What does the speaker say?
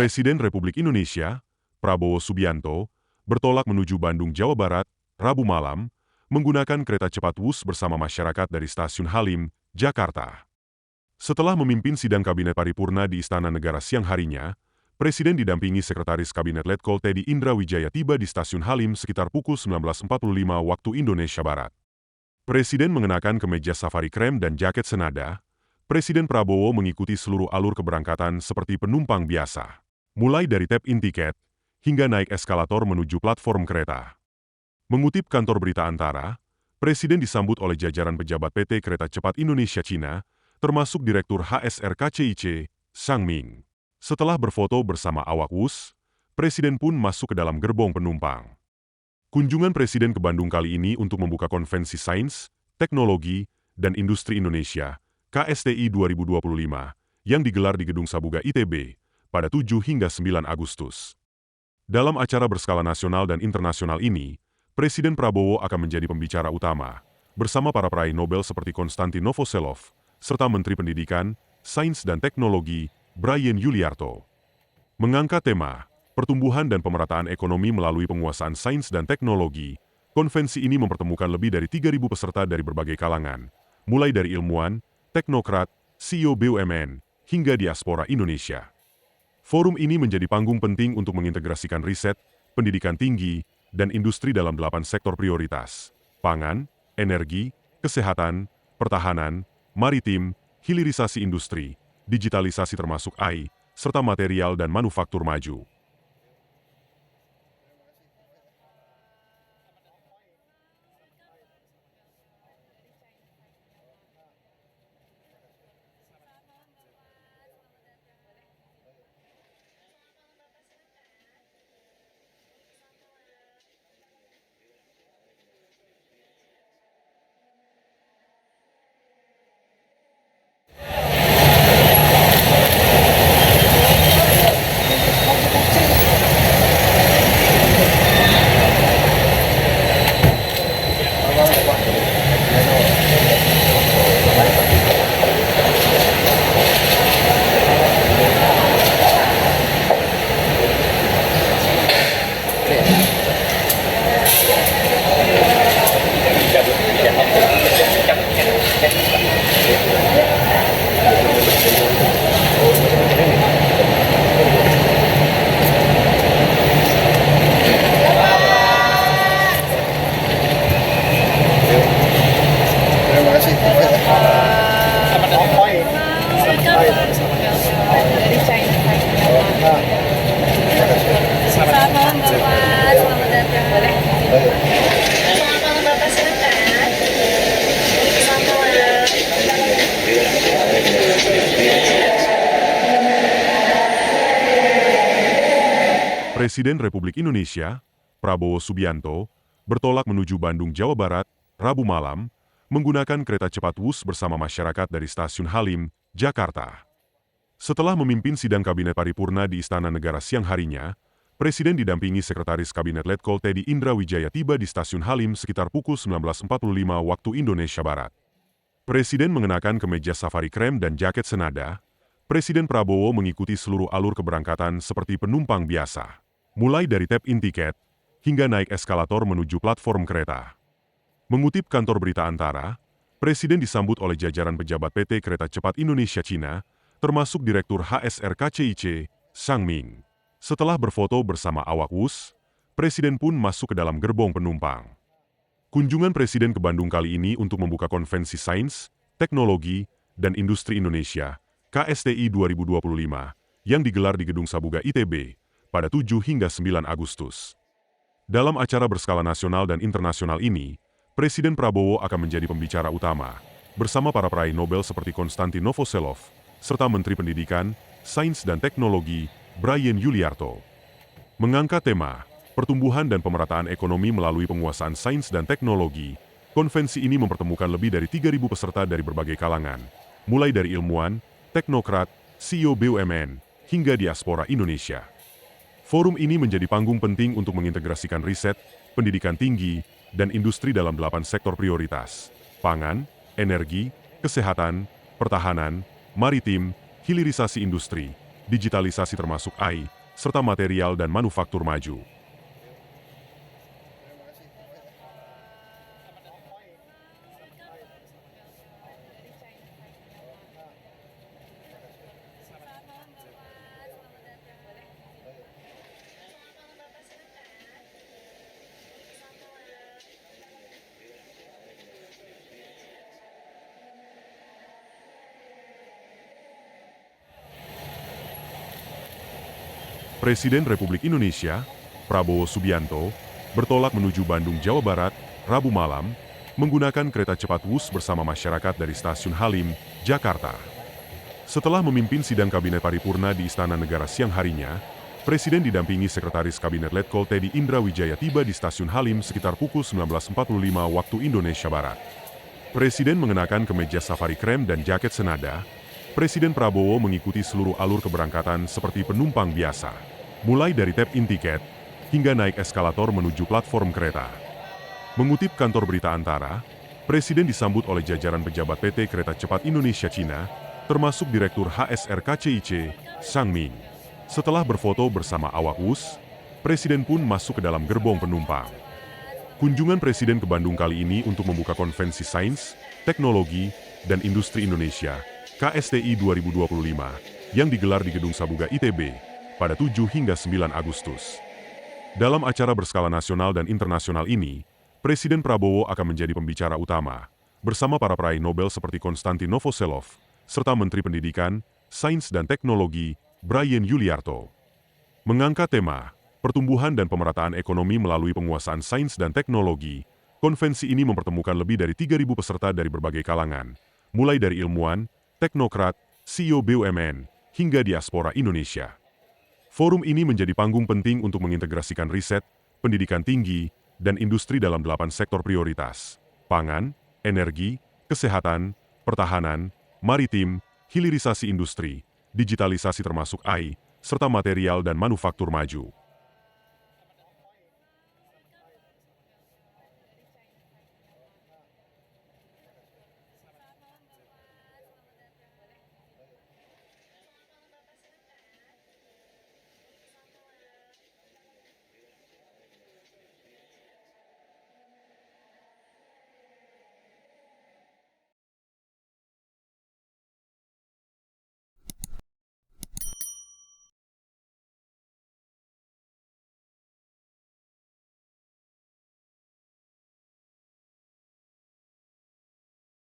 Presiden Republik Indonesia, Prabowo Subianto, bertolak menuju Bandung, Jawa Barat, Rabu malam, menggunakan kereta cepat Wus bersama masyarakat dari Stasiun Halim, Jakarta. Setelah memimpin sidang Kabinet Paripurna di Istana Negara siang harinya, Presiden didampingi Sekretaris Kabinet Letkol Teddy Indra Wijaya tiba di Stasiun Halim sekitar pukul 19.45 waktu Indonesia Barat. Presiden mengenakan kemeja safari krem dan jaket senada. Presiden Prabowo mengikuti seluruh alur keberangkatan seperti penumpang biasa, mulai dari tap-in tiket hingga naik eskalator menuju platform kereta. Mengutip kantor berita Antara, Presiden disambut oleh jajaran pejabat PT Kereta Cepat Indonesia Cina, termasuk Direktur HSR KCIC, Sang Ming. Setelah berfoto bersama awak Wus, Presiden pun masuk ke dalam gerbong penumpang. Kunjungan Presiden ke Bandung kali ini untuk membuka Konvensi Sains, Teknologi, dan Industri Indonesia, KSTI 2025, yang digelar di Gedung Sabuga ITB, pada 7 hingga 9 Agustus. Dalam acara berskala nasional dan internasional ini, Presiden Prabowo akan menjadi pembicara utama, bersama para peraih Nobel seperti Konstantin Novoselov, serta Menteri Pendidikan, Sains dan Teknologi, Bryan Yuliarto. Mengangkat tema, pertumbuhan dan pemerataan ekonomi melalui penguasaan sains dan teknologi, konvensi ini mempertemukan lebih dari 3.000 peserta dari berbagai kalangan, mulai dari ilmuwan, teknokrat, CEO BUMN, hingga diaspora Indonesia. Forum ini menjadi panggung penting untuk mengintegrasikan riset, pendidikan tinggi, dan industri dalam 8 sektor prioritas: pangan, energi, kesehatan, pertahanan, maritim, hilirisasi industri, digitalisasi termasuk AI, serta material dan manufaktur maju. Selamat malam Bapak, selamat datang. Selamat malam Bapak, silakan. Selamat malam. Presiden Republik Indonesia, Prabowo Subianto, bertolak menuju Bandung, Jawa Barat, Rabu malam, menggunakan kereta cepat Wus bersama masyarakat dari Stasiun Halim, Jakarta. Setelah memimpin sidang Kabinet Paripurna di Istana Negara siang harinya, Presiden didampingi Sekretaris Kabinet Letkol Teddy Indra Wijaya tiba di Stasiun Halim sekitar pukul 19.45 waktu Indonesia Barat. Presiden mengenakan kemeja safari krem dan jaket senada. Presiden Prabowo mengikuti seluruh alur keberangkatan seperti penumpang biasa, mulai dari tap-in tiket hingga naik eskalator menuju platform kereta. Mengutip kantor berita Antara, Presiden disambut oleh jajaran pejabat PT Kereta Cepat Indonesia Cina, termasuk Direktur HSR KCIC, Sang Ming. Setelah berfoto bersama awak Wus, Presiden pun masuk ke dalam gerbong penumpang. Kunjungan Presiden ke Bandung kali ini untuk membuka Konvensi Sains, Teknologi, dan Industri Indonesia, KSTI 2025, yang digelar di Gedung Sabuga ITB, pada 7 hingga 9 Agustus. Dalam acara berskala nasional dan internasional ini, Presiden Prabowo akan menjadi pembicara utama, bersama para peraih Nobel seperti Konstantin Novoselov, serta Menteri Pendidikan, Sains dan Teknologi, Bryan Yuliarto. Mengangkat tema, pertumbuhan dan pemerataan ekonomi melalui penguasaan sains dan teknologi, konvensi ini mempertemukan lebih dari 3.000 peserta dari berbagai kalangan, mulai dari ilmuwan, teknokrat, CEO BUMN, hingga diaspora Indonesia. Forum ini menjadi panggung penting untuk mengintegrasikan riset, pendidikan tinggi, dan industri dalam 8 sektor prioritas: pangan, energi, kesehatan, pertahanan, maritim, hilirisasi industri, digitalisasi termasuk AI, serta material dan manufaktur maju. Presiden Republik Indonesia, Prabowo Subianto, bertolak menuju Bandung, Jawa Barat, Rabu malam, menggunakan kereta cepat Wus bersama masyarakat dari Stasiun Halim, Jakarta. Setelah memimpin sidang Kabinet Paripurna di Istana Negara siang harinya, Presiden didampingi Sekretaris Kabinet Letkol Teddy Indra Wijaya tiba di Stasiun Halim sekitar pukul 19.45 waktu Indonesia Barat. Presiden mengenakan kemeja safari krem dan jaket senada. Presiden Prabowo mengikuti seluruh alur keberangkatan seperti penumpang biasa, mulai dari tap-in tiket hingga naik eskalator menuju platform kereta. Mengutip kantor berita Antara, Presiden disambut oleh jajaran pejabat PT Kereta Cepat Indonesia Cina, termasuk Direktur HSR KCIC, Sang Ming. Setelah berfoto bersama awak Wus, Presiden pun masuk ke dalam gerbong penumpang. Kunjungan Presiden ke Bandung kali ini untuk membuka Konvensi Sains, Teknologi, dan Industri Indonesia KSTI 2025 yang digelar di Gedung Sabuga ITB pada 7 hingga 9 Agustus. Dalam acara berskala nasional dan internasional ini, Presiden Prabowo akan menjadi pembicara utama bersama para peraih Nobel seperti Konstantin Novoselov serta Menteri Pendidikan, Sains dan Teknologi Bryan Yuliarto. Mengangkat tema pertumbuhan dan pemerataan ekonomi melalui penguasaan sains dan teknologi, konvensi ini mempertemukan lebih dari 3.000 peserta dari berbagai kalangan, mulai dari ilmuwan, teknokrat, CEO BUMN, hingga diaspora Indonesia. Forum ini menjadi panggung penting untuk mengintegrasikan riset, pendidikan tinggi, dan industri dalam 8 sektor prioritas: pangan, energi, kesehatan, pertahanan, maritim, hilirisasi industri, digitalisasi termasuk AI, serta material dan manufaktur maju.